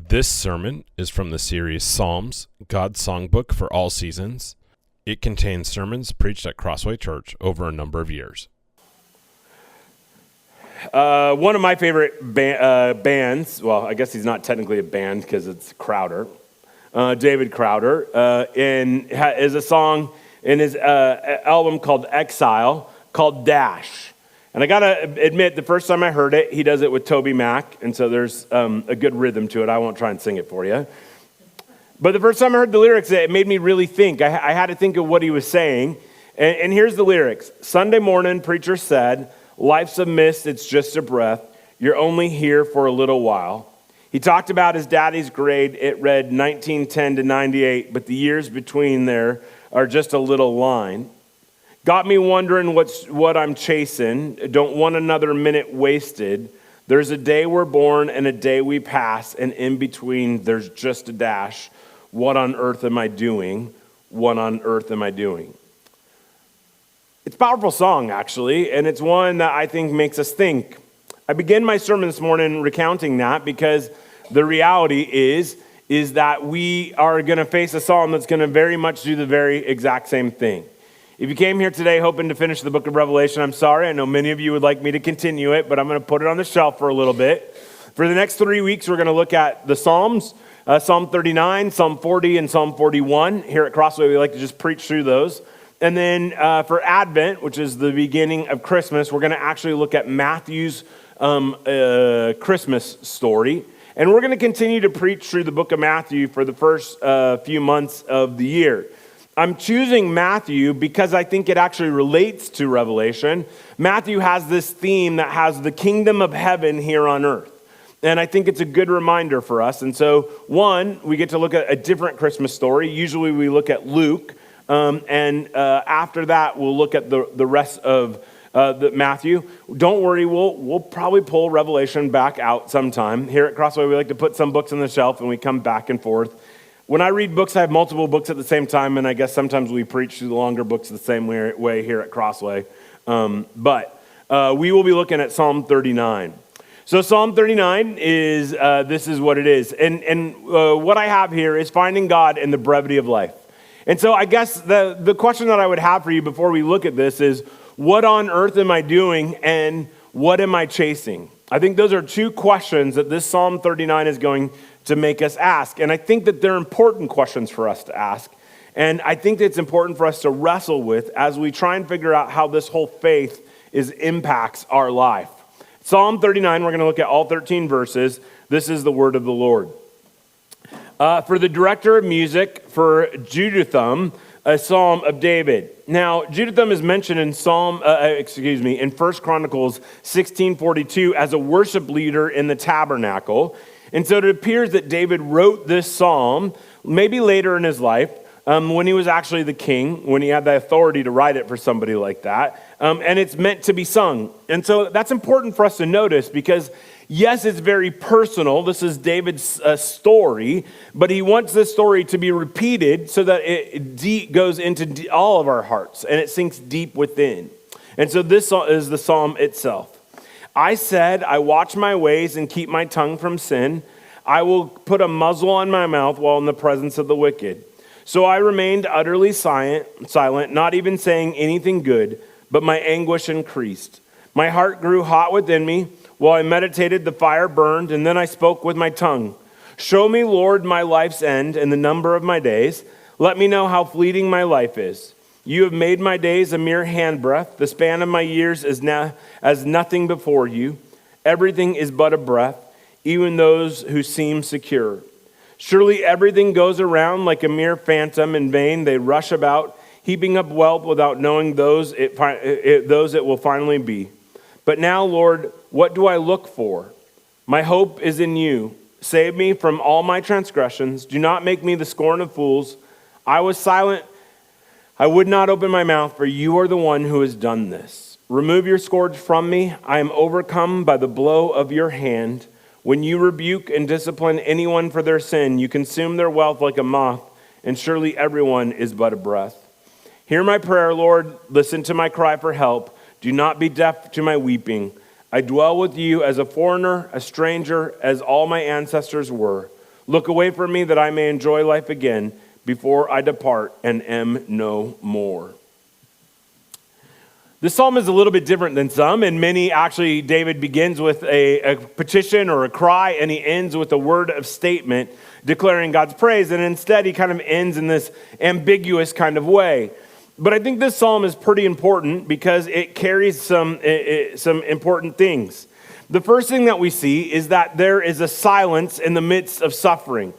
This sermon is from the series Psalms, God's Songbook for All Seasons. It contains sermons preached at Crossway Church over a number of years. One of my favorite bands, well, I guess he's not technically a band because it's Crowder, David Crowder, and is a song in his album called Exile called Dash. And I got to admit, the first time I heard it, he does it with Toby Mac, and so there's a good rhythm to it. I won't try and sing it for you. But the first time I heard the lyrics, it made me really think. I had to think of what he was saying. And here's the lyrics. Sunday morning, preacher said, life's a mist, it's just a breath. You're only here for a little while. He talked about his daddy's grade. It read 1910 to 98, but the years between there are just a little line. Got me wondering what I'm chasing. Don't want another minute wasted. There's a day we're born and a day we pass, and in between there's just a dash. What on earth am I doing? What on earth am I doing? It's a powerful song, actually, and it's one that I think makes us think. I begin my sermon this morning recounting that because the reality is that we are going to face a psalm that's going to very much do the very exact same thing. If you came here today hoping to finish the book of Revelation, I'm sorry. I know many of you would like me to continue it, but I'm going to put it on the shelf for a little bit. For the next 3 weeks, we're going to look at the Psalms, Psalm 39, Psalm 40, and Psalm 41. Here at Crossway, we like to just preach through those. And then for Advent, which is the beginning of Christmas, we're going to actually look at Matthew's Christmas story. And we're going to continue to preach through the book of Matthew for the first few months of the year. I'm choosing Matthew because I think it actually relates to Revelation. Matthew has this theme that has the kingdom of heaven here on earth. And I think it's a good reminder for us. And so, one, we get to look at a different Christmas story. Usually we look at Luke. And after that, we'll look at the rest of Matthew. Don't worry, we'll probably pull Revelation back out sometime. Here at Crossway, we like to put some books on the shelf and we come back and forth. When I read books, I have multiple books at the same time, and I guess sometimes we preach through the longer books the same way here at Crossway. But we will be looking at Psalm 39. So Psalm 39 is, this is what it is. And what I have here is finding God in the brevity of life. And so I guess the question that I would have for you before we look at this is, what on earth am I doing and what am I chasing? I think those are two questions that this Psalm 39 is going to make us ask. And I think that they're important questions for us to ask. And I think that it's important for us to wrestle with as we try and figure out how this whole faith impacts our life. Psalm 39, we're going to look at all 13 verses. This is the word of the Lord. For the director of music, for Jeduthun, a psalm of David. Now, Jeduthun is mentioned in in 1 Chronicles 16:42 as a worship leader in the tabernacle. And so it appears that David wrote this psalm maybe later in his life when he was actually the king, when he had the authority to write it for somebody like that. And it's meant to be sung. And so that's important for us to notice because, yes, it's very personal. This is David's story, but he wants this story to be repeated so that it goes into all of our hearts and it sinks deep within. And so this is the psalm itself. I said, I watch my ways and keep my tongue from sin. I will put a muzzle on my mouth while in the presence of the wicked. So I remained utterly silent, not even saying anything good, but my anguish increased. My heart grew hot within me. While I meditated, the fire burned, and then I spoke with my tongue. Show me, Lord, my life's end and the number of my days. Let me know how fleeting my life is. You have made my days a mere handbreadth. The span of my years is now as nothing before you. Everything is but a breath, even those who seem secure. Surely everything goes around like a mere phantom. In vain they rush about, heaping up wealth without knowing those it will finally be. But now, Lord, what do I look for? My hope is in you. Save me from all my transgressions. Do not make me the scorn of fools. I was silent. I would not open my mouth, for you are the one who has done this. Remove your scourge from me. I am overcome by the blow of your hand. When you rebuke and discipline anyone for their sin, you consume their wealth like a moth, and surely everyone is but a breath. Hear my prayer, Lord. Listen to my cry for help. Do not be deaf to my weeping. I dwell with you as a foreigner, a stranger, as all my ancestors were. Look away from me that I may enjoy life again before I depart and am no more. This psalm is a little bit different than some, and many actually, David begins with a petition or a cry, and he ends with a word of statement declaring God's praise, and instead he kind of ends in this ambiguous kind of way. But I think this psalm is pretty important because it carries some important things. The first thing that we see is that there is a silence in the midst of suffering.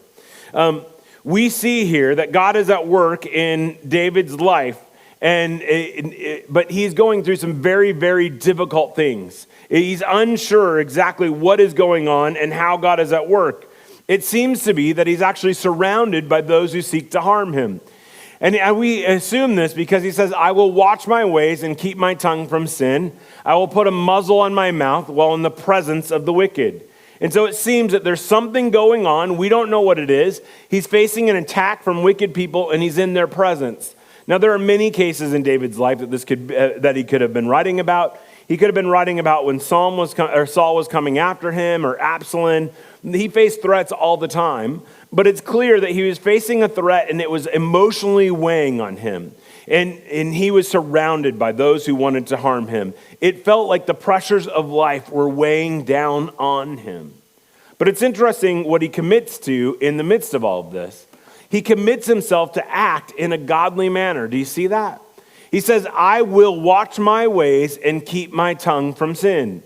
We see here that God is at work in David's life, but he's going through some very, very difficult things. He's unsure exactly what is going on and how God is at work. It seems to be that he's actually surrounded by those who seek to harm him. And we assume this because he says, I will watch my ways and keep my tongue from sin. I will put a muzzle on my mouth while in the presence of the wicked. And so it seems that there's something going on. We don't know what it is. He's facing an attack from wicked people, and he's in their presence. Now, there are many cases in David's life that he could have been writing about. He could have been writing about when Saul was coming after him, or Absalom. He faced threats all the time. But it's clear that he was facing a threat, and it was emotionally weighing on him. And he was surrounded by those who wanted to harm him. It felt like the pressures of life were weighing down on him. But it's interesting what he commits to in the midst of all of this. He commits himself to act in a godly manner. Do you see that? He says, I will watch my ways and keep my tongue from sin.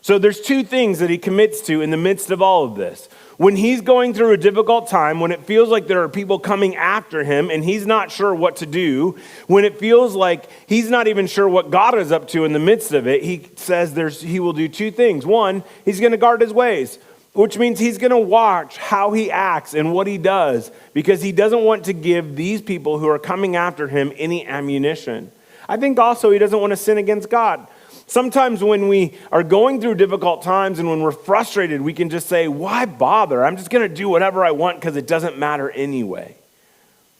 So there's two things that he commits to in the midst of all of this. When he's going through a difficult time, when it feels like there are people coming after him and he's not sure what to do, when it feels like he's not even sure what God is up to in the midst of it, he says he will do two things. One, he's going to guard his ways, which means he's going to watch how he acts and what he does, because he doesn't want to give these people who are coming after him any ammunition. I think also he doesn't want to sin against God. Sometimes when we are going through difficult times and when we're frustrated, we can just say, why bother? I'm just going to do whatever I want because it doesn't matter anyway.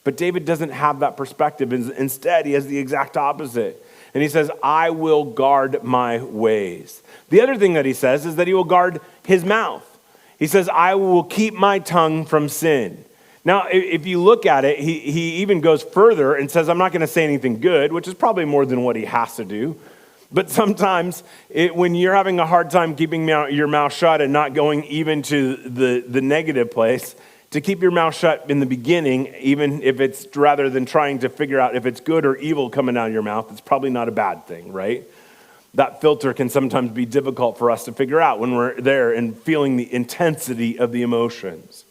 But David doesn't have that perspective. Instead, he has the exact opposite. And he says, I will guard my ways. The other thing that he says is that he will guard his mouth. He says, I will keep my tongue from sin. Now, if you look at it, he even goes further and says, I'm not going to say anything good, which is probably more than what he has to do. But sometimes when you're having a hard time keeping your mouth shut and not going even to the negative place, to keep your mouth shut in the beginning, even if it's rather than trying to figure out if it's good or evil coming out of your mouth, it's probably not a bad thing, right? That filter can sometimes be difficult for us to figure out when we're there and feeling the intensity of the emotions.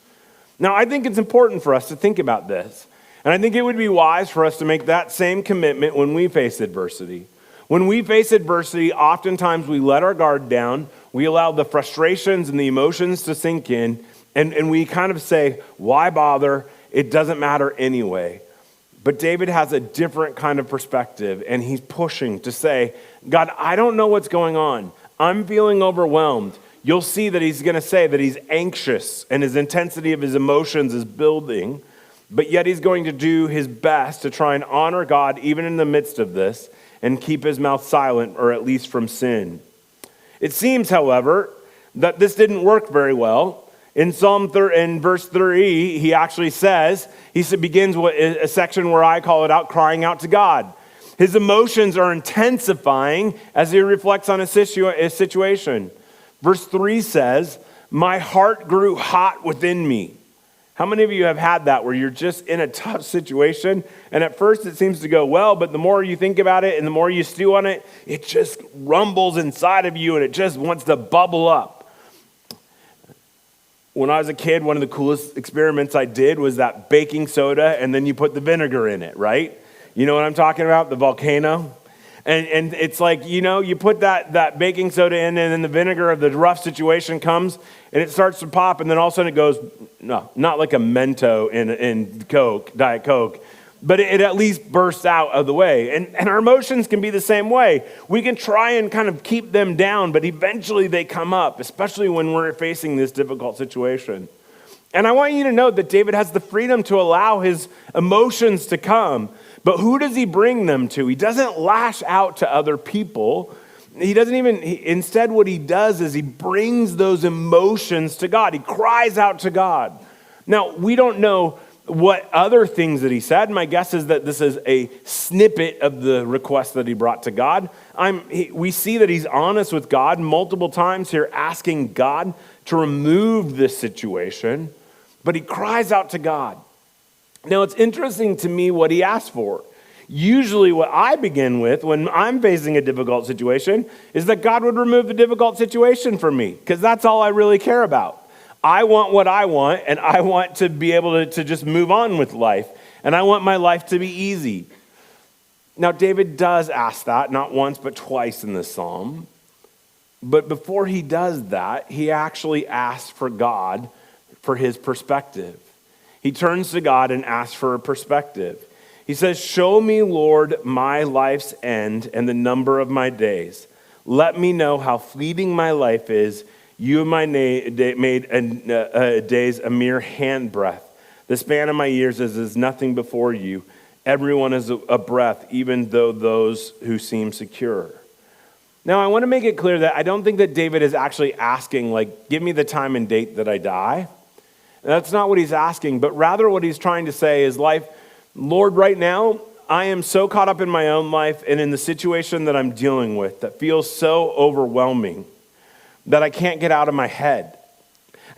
Now, I think it's important for us to think about this. And I think it would be wise for us to make that same commitment when we face adversity. When we face adversity, oftentimes we let our guard down, we allow the frustrations and the emotions to sink in, and we kind of say, why bother? It doesn't matter anyway. But David has a different kind of perspective, and he's pushing to say, God, I don't know what's going on. I'm feeling overwhelmed. You'll see that he's going to say that he's anxious, and his intensity of his emotions is building, but yet he's going to do his best to try and honor God even in the midst of this, and keep his mouth silent, or at least from sin. It seems, however, that this didn't work very well. In verse 3, he actually says, begins with a section where I call it out, crying out to God. His emotions are intensifying as he reflects on a situation. Verse 3 says, my heart grew hot within me. How many of you have had that where you're just in a tough situation and at first it seems to go well, but the more you think about it and the more you stew on it, it just rumbles inside of you and it just wants to bubble up. When I was a kid, one of the coolest experiments I did was that baking soda and then you put the vinegar in it, right? You know what I'm talking about? The volcano. And it's like, you put that baking soda in and then the vinegar of the rough situation comes and it starts to pop and then all of a sudden it goes, no, not like a Mento in Coke, Diet Coke, but it at least bursts out of the way. And our emotions can be the same way. We can try and kind of keep them down, but eventually they come up, especially when we're facing this difficult situation. And I want you to know that David has the freedom to allow his emotions to come. But who does he bring them to? He doesn't lash out to other people. Instead what he does is he brings those emotions to God. He cries out to God. Now, we don't know what other things that he said. My guess is that this is a snippet of the request that he brought to God. We see that he's honest with God multiple times here, asking God to remove this situation, but he cries out to God. Now, it's interesting to me what he asked for. Usually what I begin with when I'm facing a difficult situation is that God would remove the difficult situation from me, because that's all I really care about. I want what I want, and I want to be able to just move on with life, and I want my life to be easy. Now, David does ask that, not once but twice in this psalm. But before he does that, he actually asks for God for his perspective. He turns to God and asks for a perspective. He says, "Show me, Lord, my life's end and the number of my days. Let me know how fleeting my life is. You have made days a mere handbreadth. The span of my years is nothing before you. Everyone is a breath, even though those who seem secure." Now, I want to make it clear that I don't think that David is actually asking, like, give me the time and date that I die. That's not what he's asking, but rather what he's trying to say is, Lord, right now, I am so caught up in my own life and in the situation that I'm dealing with that feels so overwhelming that I can't get out of my head.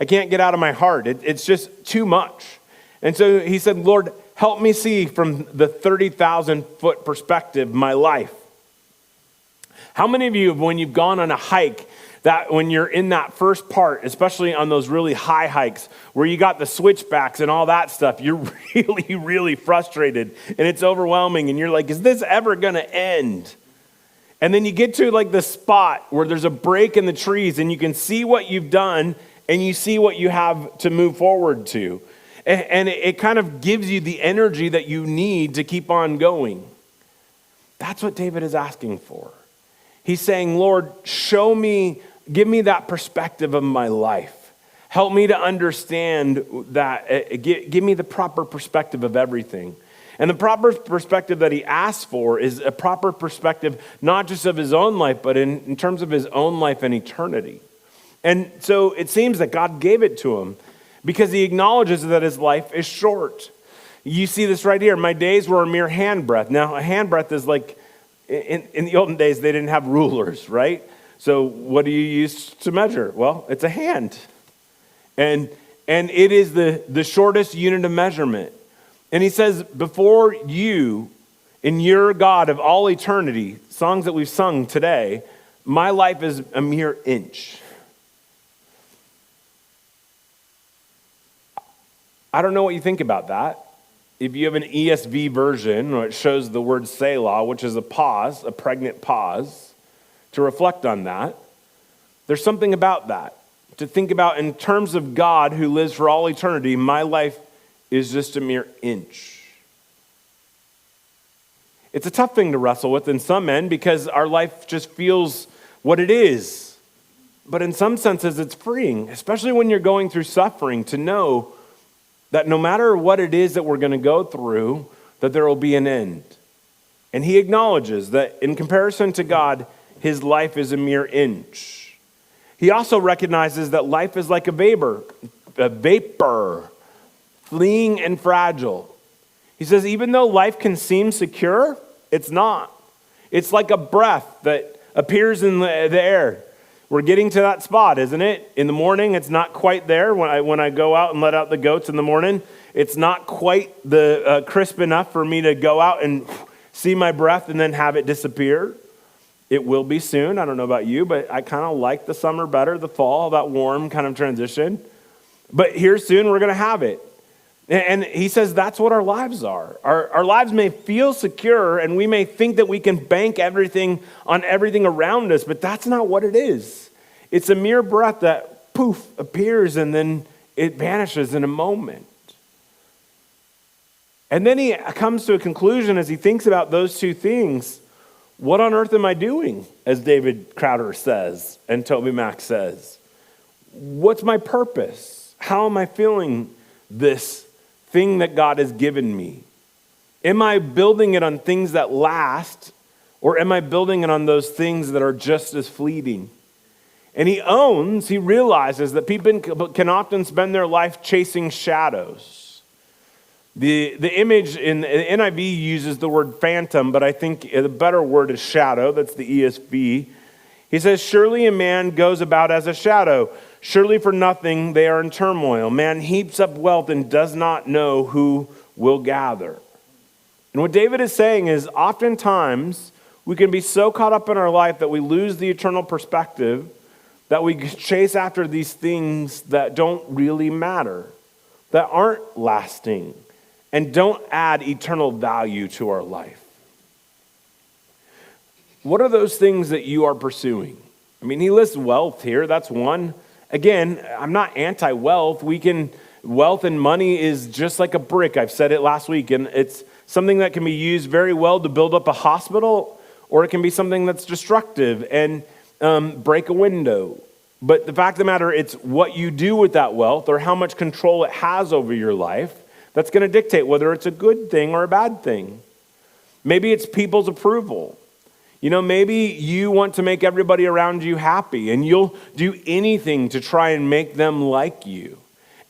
I can't get out of my heart. It's just too much. And so he said, Lord, help me see from the 30,000-foot perspective my life. How many of you, when you've gone on a hike, that when you're in that first part, especially on those really high hikes where you got the switchbacks and all that stuff, you're really, really frustrated and it's overwhelming and you're like, is this ever going to end? And then you get to the spot where there's a break in the trees and you can see what you've done and you see what you have to move forward to. And it kind of gives you the energy that you need to keep on going. That's what David is asking for. He's saying, Lord, show me, give me that perspective of my life. Help me to understand that, give me the proper perspective of everything. And the proper perspective that he asks for is a proper perspective, not just of his own life, but in terms of his own life and eternity. And so it seems that God gave it to him because he acknowledges that his life is short. You see this right here. My days were a mere handbreadth. Now, a handbreadth is in the olden days, they didn't have rulers, right? So what do you use to measure? Well, it's a hand. And it is the shortest unit of measurement. And he says, before you and your God of all eternity, songs that we've sung today, my life is a mere inch. I don't know what you think about that. If you have an ESV version, it shows the word Selah, which is a pause, a pregnant pause, to reflect on that. There's something about that. To think about in terms of God who lives for all eternity, my life is just a mere inch. It's a tough thing to wrestle with in some men because our life just feels what it is. But in some senses, it's freeing, especially when you're going through suffering, to know that no matter what it is that we're going to go through, that there will be an end. And he acknowledges that in comparison to God, his life is a mere inch. He also recognizes that life is like a vapor, fleeing and fragile. He says, even though life can seem secure, it's not. It's like a breath that appears in the air. We're getting to that spot, isn't it? In the morning, it's not quite there. When I go out and let out the goats in the morning, it's not quite the crisp enough for me to go out and see my breath and then have it disappear. It will be soon. I don't know about you, but I kind of like the summer better, the fall, that warm kind of transition. But here soon, we're going to have it. And he says that's what our lives are. Our lives may feel secure, and we may think that we can bank everything on everything around us, but that's not what it is. It's a mere breath that, poof, appears, and then it vanishes in a moment. And then he comes to a conclusion as he thinks about those two things. What on earth am I doing, as David Crowder says and Toby Mack says? What's my purpose? How am I feeling this thing that God has given me? Am I building it on things that last, or am I building it on those things that are just as fleeting? And he realizes that people can often spend their life chasing shadows. The image in the NIV uses the word phantom, but I think the better word is shadow. That's the ESV. He says, surely a man goes about as a shadow. Surely for nothing they are in turmoil. Man heaps up wealth and does not know who will gather. And what David is saying is oftentimes we can be so caught up in our life that we lose the eternal perspective, that we chase after these things that don't really matter, that aren't lasting, and don't add eternal value to our life. What are those things that you are pursuing? I mean, he lists wealth here. That's one. Again, I'm not anti-wealth. Wealth and money is just like a brick. I've said it last week, and it's something that can be used very well to build up a hospital, or it can be something that's destructive and break a window. But the fact of the matter, it's what you do with that wealth or how much control it has over your life that's going to dictate whether it's a good thing or a bad thing. Maybe it's people's approval. Maybe you want to make everybody around you happy, and you'll do anything to try and make them like you.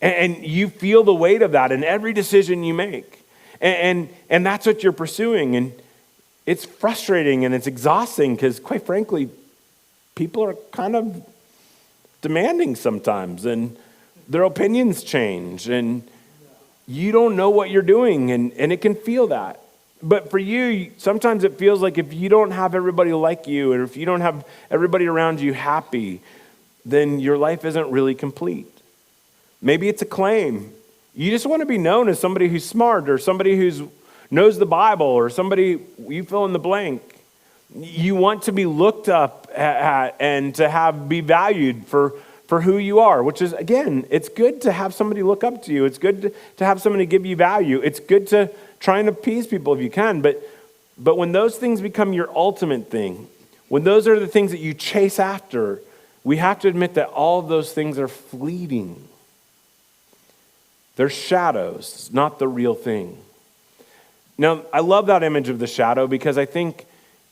And you feel the weight of that in every decision you make. And that's what you're pursuing. And it's frustrating and it's exhausting because, quite frankly, people are kind of demanding sometimes, and their opinions change, and you don't know what you're doing, and it can feel that. But for you, sometimes it feels like if you don't have everybody like you, or if you don't have everybody around you happy, then your life isn't really complete. Maybe it's a claim. You just want to be known as somebody who's smart, or somebody who knows the Bible, or somebody, you fill in the blank. You want to be looked up at and to be valued for who you are, which is, again, it's good to have somebody look up to you. It's good to have somebody give you value. It's good to try and appease people if you can. But when those things become your ultimate thing, when those are the things that you chase after, we have to admit that all of those things are fleeting. They're shadows, not the real thing. Now, I love that image of the shadow because I think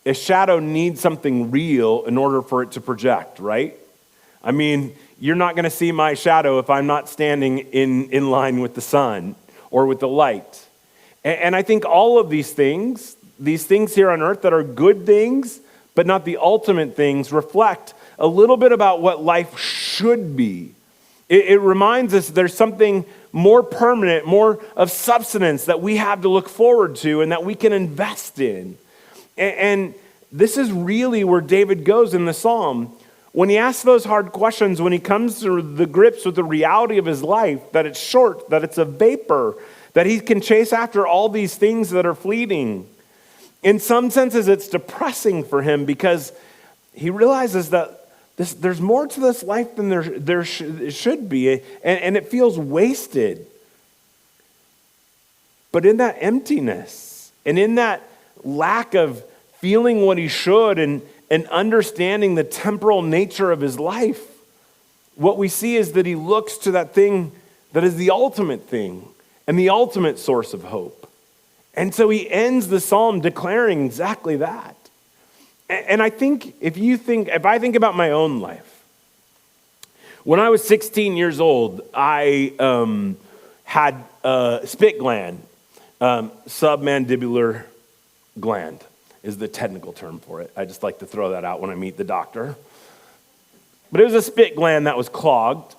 a shadow needs something real in order for it to project, right? I mean, you're not going to see my shadow if I'm not standing in line with the sun or with the light. And I think all of these things here on earth that are good things, but not the ultimate things, reflect a little bit about what life should be. It reminds us there's something more permanent, more of substance that we have to look forward to and that we can invest in. And this is really where David goes in the psalm. When he asks those hard questions, when he comes to the grips with the reality of his life, that it's short, that it's a vapor, that he can chase after all these things that are fleeting. In some senses, it's depressing for him because he realizes that there's more to this life than there should be, and it feels wasted. But in that emptiness, and in that lack of feeling what he should, and understanding the temporal nature of his life, what we see is that he looks to that thing that is the ultimate thing and the ultimate source of hope. And so he ends the psalm declaring exactly that. And I think if I think about my own life, when I was 16 years old, I had a spit gland, submandibular gland is the technical term for it. I just like to throw that out when I meet the doctor. But it was a spit gland that was clogged,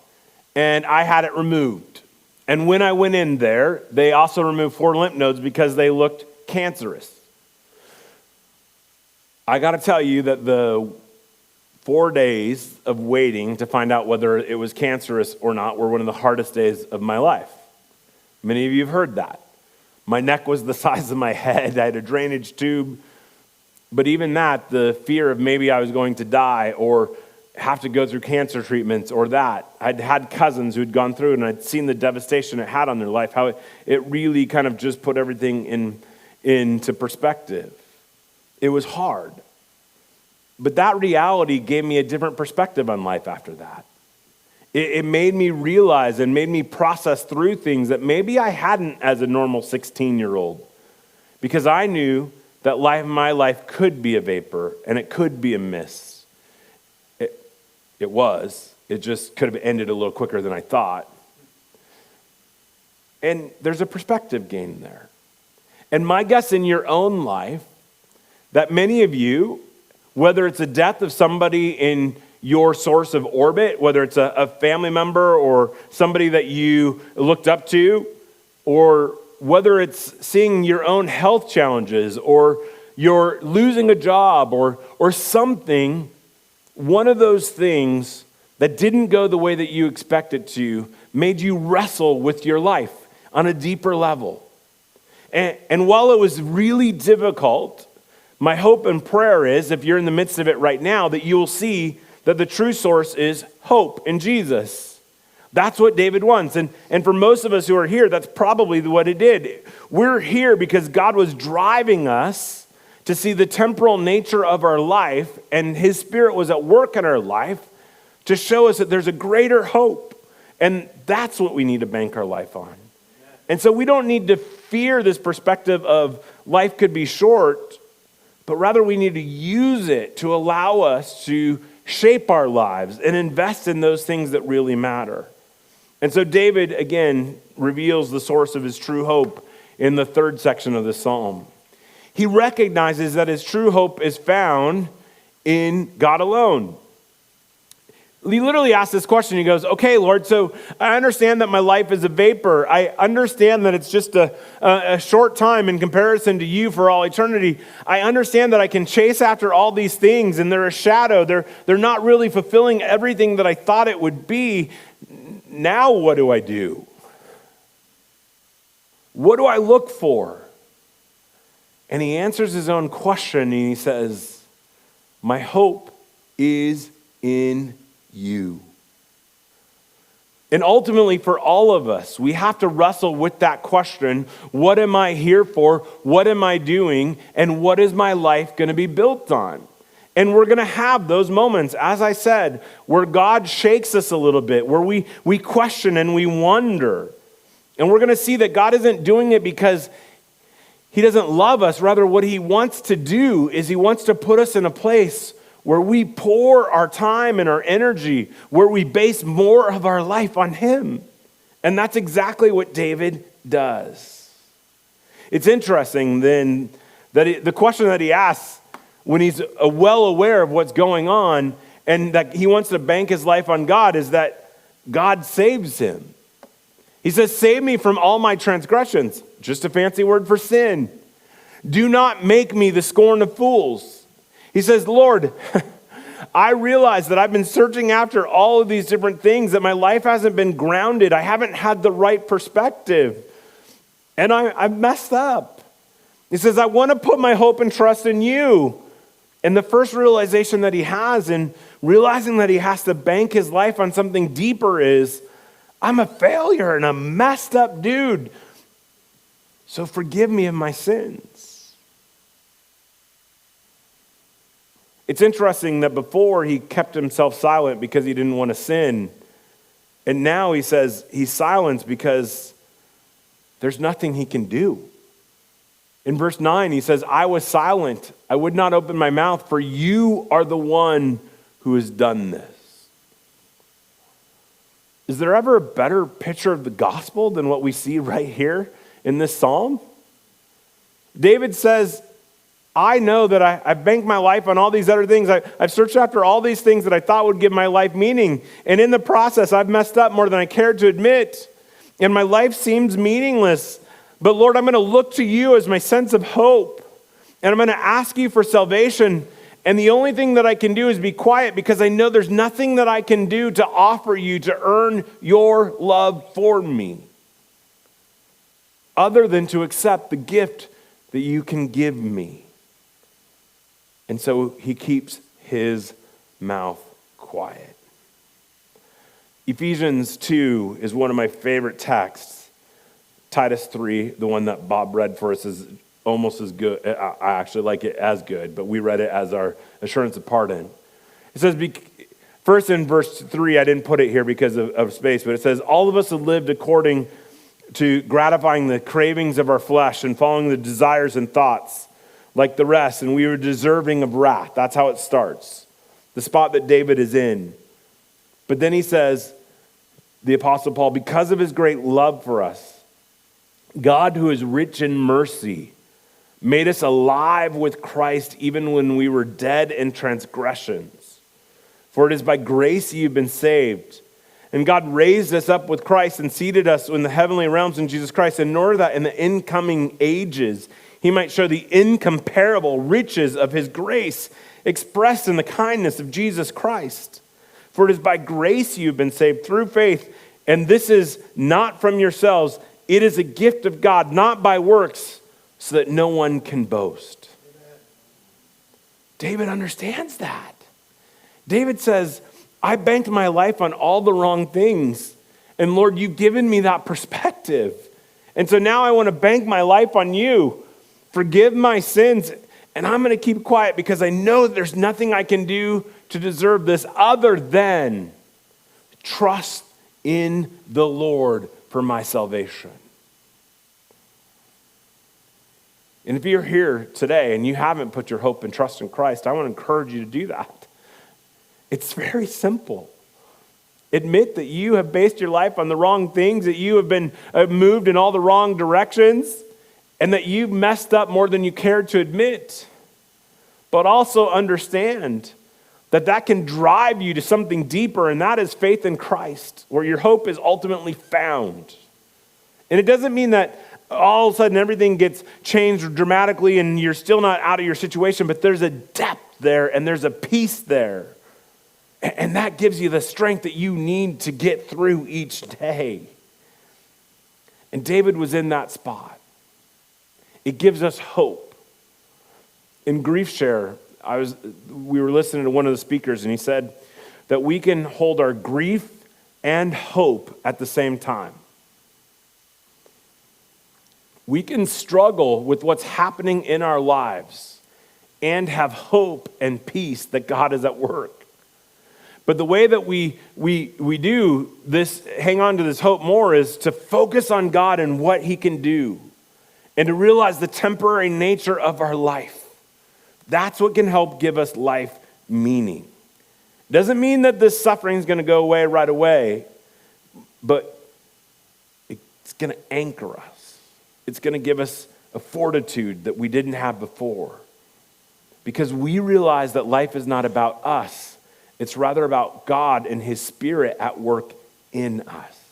and I had it removed. And when I went in there, they also removed 4 lymph nodes because they looked cancerous. I got to tell you that the 4 days of waiting to find out whether it was cancerous or not were one of the hardest days of my life. Many of you have heard that. My neck was the size of my head. I had a drainage tube. But even that, the fear of maybe I was going to die or have to go through cancer treatments or that. I'd had cousins who'd gone through it, and I'd seen the devastation it had on their life, how it really kind of just put everything into perspective. It was hard. But that reality gave me a different perspective on life after that. It made me realize and made me process through things that maybe I hadn't as a normal 16-year-old. Because I knew that my life could be a vapor and it could be a mist. It was. It just could have ended a little quicker than I thought. And there's a perspective gain there. And my guess in your own life, that many of you, whether it's a death of somebody in your source of orbit, whether it's a family member or somebody that you looked up to, or whether it's seeing your own health challenges, or you're losing a job, or something, one of those things that didn't go the way that you expected to made you wrestle with your life on a deeper level. And while it was really difficult, my hope and prayer is, if you're in the midst of it right now, that you will see that the true source is hope in Jesus. That's what David wants. And for most of us who are here, that's probably what it did. We're here because God was driving us to see the temporal nature of our life, and his Spirit was at work in our life to show us that there's a greater hope. And that's what we need to bank our life on. And so we don't need to fear this perspective of life could be short, but rather we need to use it to allow us to shape our lives and invest in those things that really matter. And so David, again, reveals the source of his true hope in the third section of the psalm. He recognizes that his true hope is found in God alone. He literally asks this question. He goes, okay, Lord, so I understand that my life is a vapor. I understand that it's just a short time in comparison to you for all eternity. I understand that I can chase after all these things and they're a shadow. They're not really fulfilling everything that I thought it would be. Now what do I do? What do I look for? And he answers his own question and he says, my hope is in you. And ultimately for all of us, we have to wrestle with that question, what am I here for? What am I doing? And what is my life going to be built on? And we're going to have those moments, as I said, where God shakes us a little bit, where we question and we wonder. And we're going to see that God isn't doing it because he doesn't love us. Rather, what he wants to do is he wants to put us in a place where we pour our time and our energy, where we base more of our life on him. And that's exactly what David does. It's interesting then that the question that he asks when he's well aware of what's going on and that he wants to bank his life on God is that God saves him. He says, save me from all my transgressions. Just a fancy word for sin. Do not make me the scorn of fools. He says, Lord, I realize that I've been searching after all of these different things, that my life hasn't been grounded. I haven't had the right perspective. And I've messed up. He says, I want to put my hope and trust in you. And the first realization that he has in realizing that he has to bank his life on something deeper is, I'm a failure and a messed up dude. So forgive me of my sins. It's interesting that before he kept himself silent because he didn't want to sin. And now he says he's silenced because there's nothing he can do. In verse 9, he says, I was silent. I would not open my mouth, for you are the one who has done this. Is there ever a better picture of the gospel than what we see right here in this psalm? David says, I know that I've banked my life on all these other things. I've searched after all these things that I thought would give my life meaning. And in the process, I've messed up more than I cared to admit. And my life seems meaningless. But Lord, I'm going to look to you as my sense of hope. And I'm going to ask you for salvation. And the only thing that I can do is be quiet because I know there's nothing that I can do to offer you to earn your love for me, other than to accept the gift that you can give me. And so he keeps his mouth quiet. Ephesians 2 is one of my favorite texts. Titus 3, the one that Bob read for us, is almost as good. I actually like it as good, but we read it as our assurance of pardon. It says, first in verse 3, I didn't put it here because of space, but it says, all of us have lived according to gratifying the cravings of our flesh and following the desires and thoughts like the rest, and we were deserving of wrath. That's how it starts. The spot that David is in. But then he says, the Apostle Paul, because of his great love for us, God, who is rich in mercy, made us alive with Christ even when we were dead in transgressions. For it is by grace you've been saved. And God raised us up with Christ and seated us in the heavenly realms in Jesus Christ, in order that in the incoming ages he might show the incomparable riches of his grace expressed in the kindness of Jesus Christ. For it is by grace you've been saved through faith, and this is not from yourselves. It is a gift of God, not by works, so that no one can boast. Amen. David understands that. David says, I banked my life on all the wrong things, and Lord, you've given me that perspective. And so now I want to bank my life on you. Forgive my sins, and I'm going to keep quiet because I know that there's nothing I can do to deserve this other than trust in the Lord for my salvation. And if you're here today and you haven't put your hope and trust in Christ, I want to encourage you to do that. It's very simple. Admit that you have based your life on the wrong things, that you have been moved in all the wrong directions, and that you've messed up more than you cared to admit. But also understand that that can drive you to something deeper, and that is faith in Christ, where your hope is ultimately found. And it doesn't mean that all of a sudden everything gets changed dramatically and you're still not out of your situation, but there's a depth there and there's a peace there. And that gives you the strength that you need to get through each day. And David was in that spot. It gives us hope. In Grief Share, we were listening to one of the speakers, and he said that we can hold our grief and hope at the same time. We can struggle with what's happening in our lives and have hope and peace that God is at work. But the way that we do this, hang on to this hope more, is to focus on God and what he can do and to realize the temporary nature of our life. That's what can help give us life meaning. Doesn't mean that this suffering is going to go away right away, but it's going to anchor us. It's going to give us a fortitude that we didn't have before, because we realize that life is not about us. It's rather about God and his Spirit at work in us.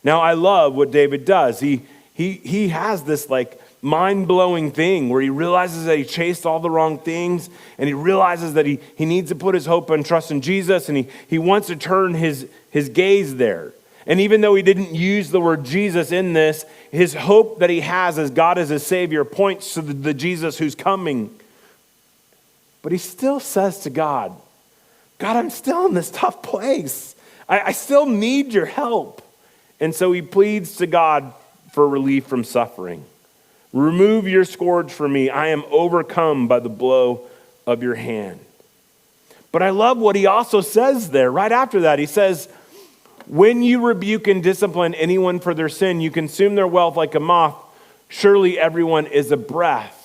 Now, I love what David does. He has this like mind-blowing thing where he realizes that he chased all the wrong things, and he realizes that he needs to put his hope and trust in Jesus, and he wants to turn his gaze there. And even though he didn't use the word Jesus in this, his hope that he has as God as his Savior points to the Jesus who's coming. But he still says to God, I'm still in this tough place. I still need your help. And so he pleads to God for relief from suffering. Remove your scourge from me. I am overcome by the blow of your hand. But I love what he also says there. Right after that, he says, when you rebuke and discipline anyone for their sin, you consume their wealth like a moth. Surely everyone is a breath.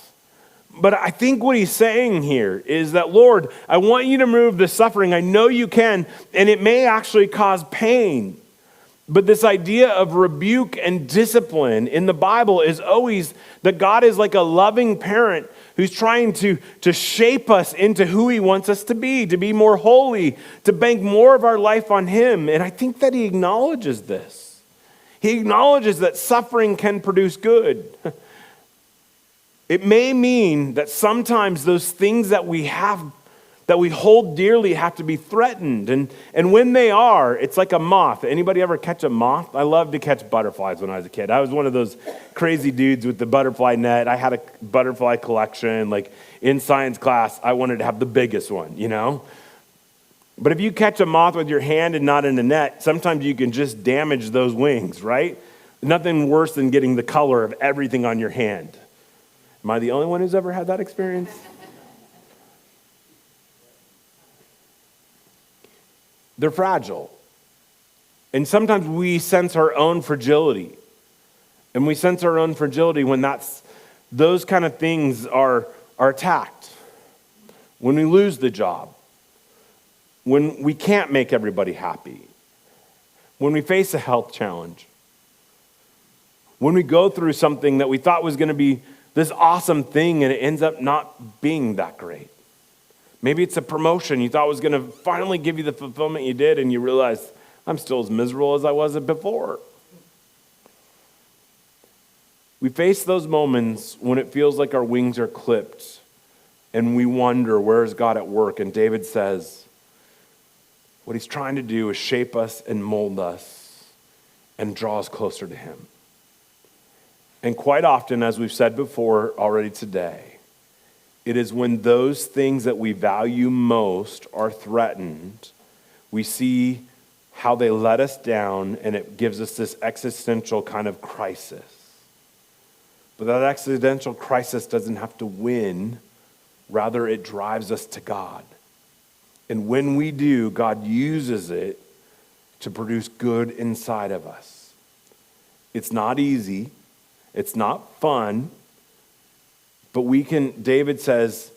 But I think what he's saying here is that, Lord, I want you to remove the suffering. I know you can, and it may actually cause pain. But this idea of rebuke and discipline in the Bible is always that God is like a loving parent who's trying to shape us into who he wants us to be more holy, to bank more of our life on him. And I think that he acknowledges this. He acknowledges that suffering can produce good. It may mean that sometimes those things that we have, that we hold dearly, have to be threatened. And when they are, it's like a moth. Anybody ever catch a moth? I loved to catch butterflies when I was a kid. I was one of those crazy dudes with the butterfly net. I had a butterfly collection. Like in science class, I wanted to have the biggest one, you know? But if you catch a moth with your hand and not in a net, sometimes you can just damage those wings, right? Nothing worse than getting the color of everything on your hand. Am I the only one who's ever had that experience? They're fragile. And sometimes we sense our own fragility. And we sense our own fragility when those kind of things are attacked. When we lose the job. when we can't make everybody happy, when we face a health challenge, when we go through something that we thought was going to be this awesome thing and it ends up not being that great. Maybe it's a promotion you thought was going to finally give you the fulfillment you did, and you realize, I'm still as miserable as I was before. We face those moments when it feels like our wings are clipped and we wonder, where is God at work? And David says, what he's trying to do is shape us and mold us and draw us closer to him. And quite often, as we've said before already today, it is when those things that we value most are threatened, we see how they let us down, and it gives us this existential kind of crisis. But that existential crisis doesn't have to win. Rather, it drives us to God. And when we do, God uses it to produce good inside of us. It's not easy. It's not fun. But David says,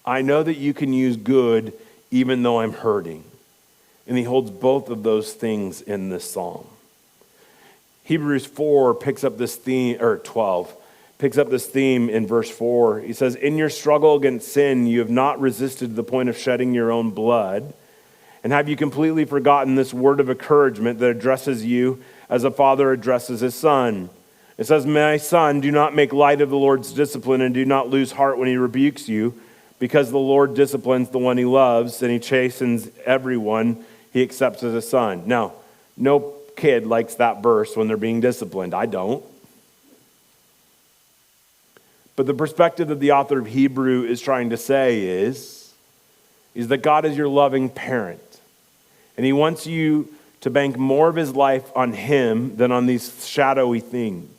I know that you can use good even though I'm hurting. And he holds both of those things in this psalm. Hebrews 4 picks up this theme, or 12, picks up this theme in verse 4. He says, in your struggle against sin, you have not resisted to the point of shedding your own blood. And have you completely forgotten this word of encouragement that addresses you as a father addresses his son? It says, my son, do not make light of the Lord's discipline and do not lose heart when he rebukes you, because the Lord disciplines the one he loves and he chastens everyone he accepts as a son. Now, no kid likes that verse when they're being disciplined. I don't. But the perspective that the author of Hebrew is trying to say is that God is your loving parent. And he wants you to bank more of his life on him than on these shadowy things.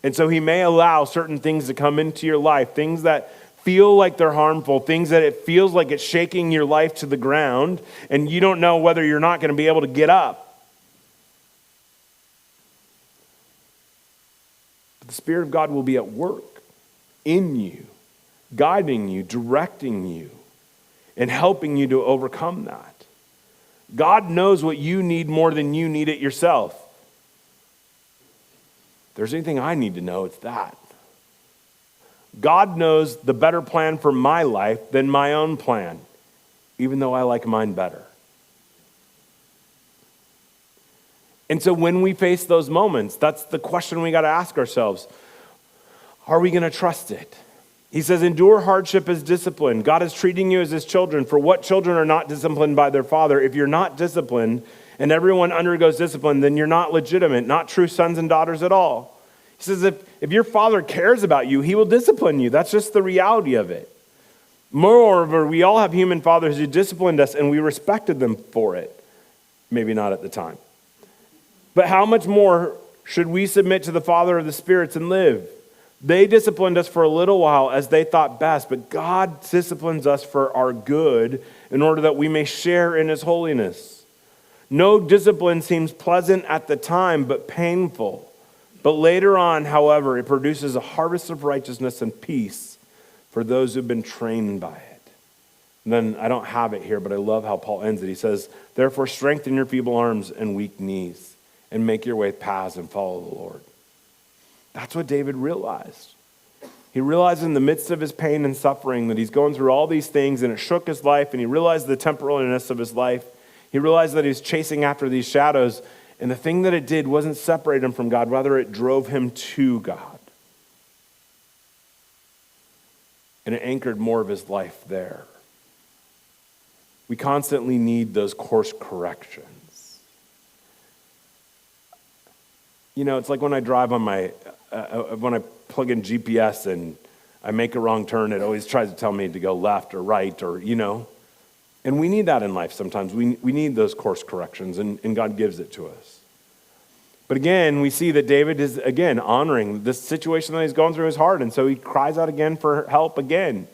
And so he may allow certain things to come into your life, things that feel like they're harmful, things that it feels like it's shaking your life to the ground, and you don't know whether you're not going to be able to get up. But the Spirit of God will be at work in you, guiding you, directing you, and helping you to overcome that. God knows what you need more than you need it yourself. If there's anything I need to know, it's that. God knows the better plan for my life than my own plan, even though I like mine better. And so when we face those moments, that's the question we got to ask ourselves. Are we going to trust it? He says, endure hardship as discipline. God is treating you as his children. For what children are not disciplined by their father? If you're not disciplined and everyone undergoes discipline, then you're not legitimate, not true sons and daughters at all. He says, if your father cares about you, he will discipline you. That's just the reality of it. Moreover, we all have human fathers who disciplined us and we respected them for it. Maybe not at the time. But how much more should we submit to the Father of the spirits and live? They disciplined us for a little while as they thought best, but God disciplines us for our good in order that we may share in his holiness. No discipline seems pleasant at the time, but painful. But later on, however, it produces a harvest of righteousness and peace for those who've been trained by it. And then, I don't have it here, but I love how Paul ends it. He says, therefore strengthen your feeble arms and weak knees, and make your way paths and follow the Lord. That's what David realized. He realized in the midst of his pain and suffering that he's going through all these things and it shook his life, and he realized the temporalness of his life. He realized that he's chasing after these shadows, and the thing that it did wasn't separate him from God, rather it drove him to God. And it anchored more of his life there. We constantly need those course corrections. You know, it's like when I drive on when I plug in GPS and I make a wrong turn, it always tries to tell me to go left or right or, And we need that in life sometimes. We need those course corrections, and God gives it to us. But again, we see that David is, again, honoring this situation that he's going through his heart, and so he cries out again for help again.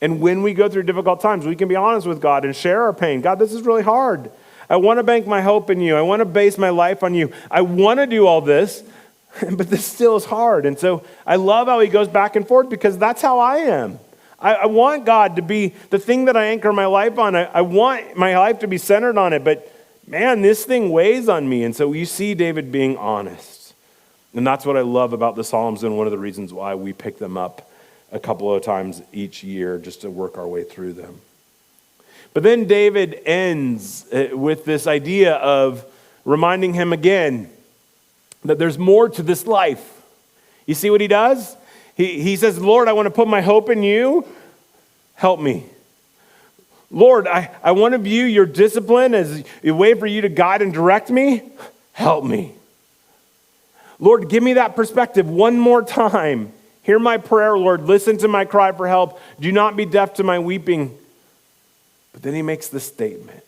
And when we go through difficult times, we can be honest with God and share our pain. God, this is really hard. I want to bank my hope in you. I want to base my life on you. I want to do all this, but this still is hard. And so I love how he goes back and forth, because that's how I am. I want God to be the thing that I anchor my life on. I want my life to be centered on it, but man, this thing weighs on me. And so you see David being honest. And that's what I love about the Psalms, and one of the reasons why we pick them up a couple of times each year just to work our way through them. But then David ends with this idea of reminding him again that there's more to this life. You see what he does? He says, Lord, I want to put my hope in you. Help me. Lord, I want to view your discipline as a way for you to guide and direct me. Help me. Lord, give me that perspective one more time. Hear my prayer, Lord. Listen to my cry for help. Do not be deaf to my weeping. But then he makes this statement.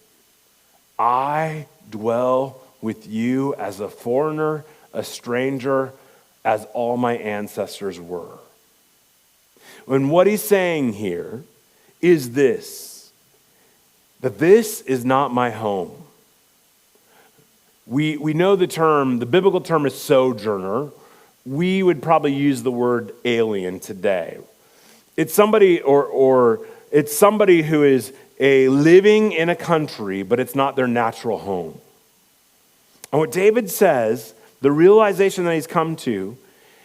I dwell with you as a foreigner, a stranger, as all my ancestors were. And what he's saying here is this, that this is not my home. We know the biblical term is sojourner. We would probably use the word alien today. It's somebody or it's somebody who is living in a country, but it's not their natural home. And what David says, the realization that he's come to,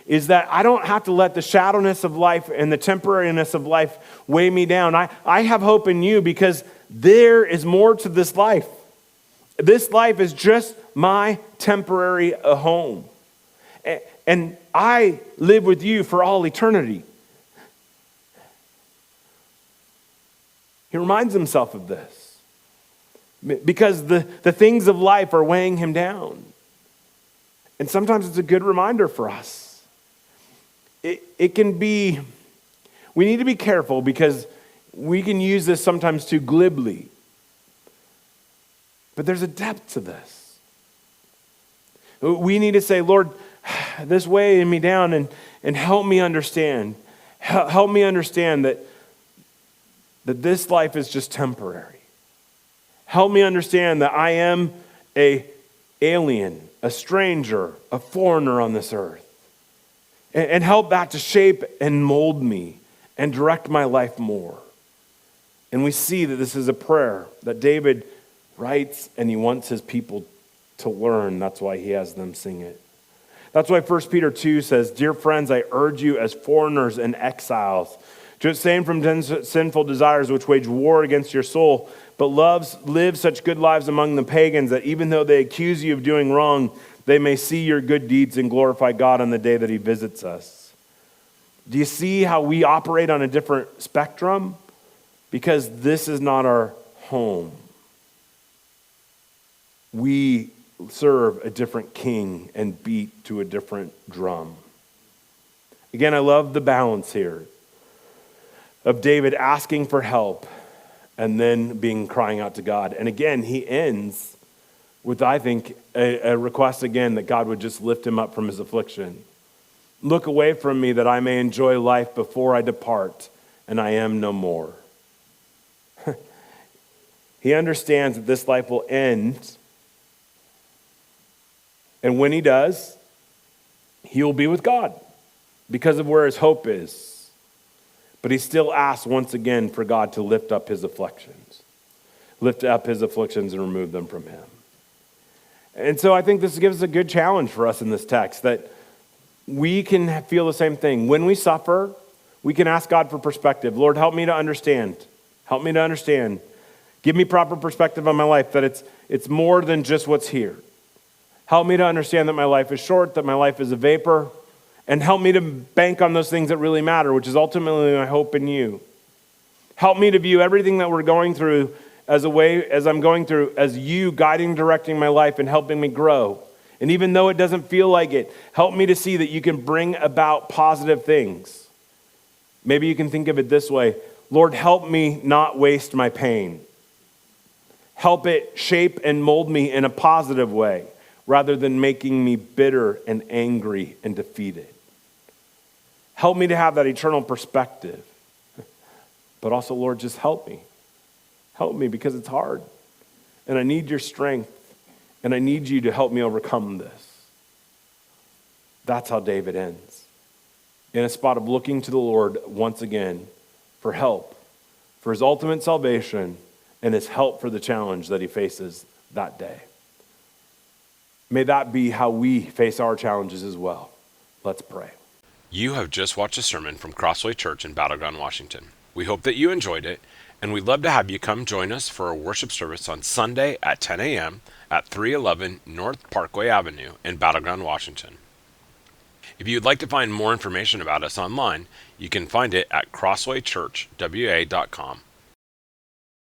is that I don't have to let the shadowness of life and the temporariness of life weigh me down. I have hope in you because there is more to this life. This life is just my temporary home. And I live with you for all eternity. He reminds himself of this because the things of life are weighing him down. And sometimes it's a good reminder for us. It can be, we need to be careful because we can use this sometimes too glibly. But there's a depth to this. We need to say, Lord, this weighing me down and help me understand. Help me understand that this life is just temporary. Help me understand that I am an alien, a stranger, a foreigner on this earth. And help that to shape and mold me and direct my life more. And we see that this is a prayer that David writes and he wants his people to learn. That's why he has them sing it. That's why 1 Peter 2 says, Dear friends, I urge you as foreigners and exiles to abstain from sinful desires which wage war against your soul, but live such good lives among the pagans that even though they accuse you of doing wrong, they may see your good deeds and glorify God on the day that he visits us. Do you see how we operate on a different spectrum? Because this is not our home. We serve a different king and beat to a different drum. Again, I love the balance here of David asking for help and then crying out to God. And again, he ends with, I think, a request again that God would just lift him up from his affliction. Look away from me that I may enjoy life before I depart, and I am no more. He understands that this life will end, and when he does, he will be with God because of where his hope is. But he still asks once again for God to lift up his afflictions and remove them from him. And so I think this gives us a good challenge for us in this text, that we can feel the same thing. When we suffer, we can ask God for perspective. Lord, help me to understand. Help me to understand. Give me proper perspective on my life, that it's more than just what's here. Help me to understand that my life is short, that my life is a vapor, and help me to bank on those things that really matter, which is ultimately my hope in you. Help me to view everything that we're going through as you guiding, directing my life and helping me grow. And even though it doesn't feel like it, help me to see that you can bring about positive things. Maybe you can think of it this way. Lord, help me not waste my pain. Help it shape and mold me in a positive way rather than making me bitter and angry and defeated. Help me to have that eternal perspective. But also, Lord, just help me. Help me because it's hard. And I need your strength. And I need you to help me overcome this. That's how David ends. In a spot of looking to the Lord once again for help, for his ultimate salvation, and his help for the challenge that he faces that day. May that be how we face our challenges as well. Let's pray. You have just watched a sermon from Crossway Church in Battleground, Washington. We hope that you enjoyed it, and we'd love to have you come join us for a worship service on Sunday at 10 a.m. at 311 North Parkway Avenue in Battleground, Washington. If you'd like to find more information about us online, you can find it at crosswaychurchwa.com.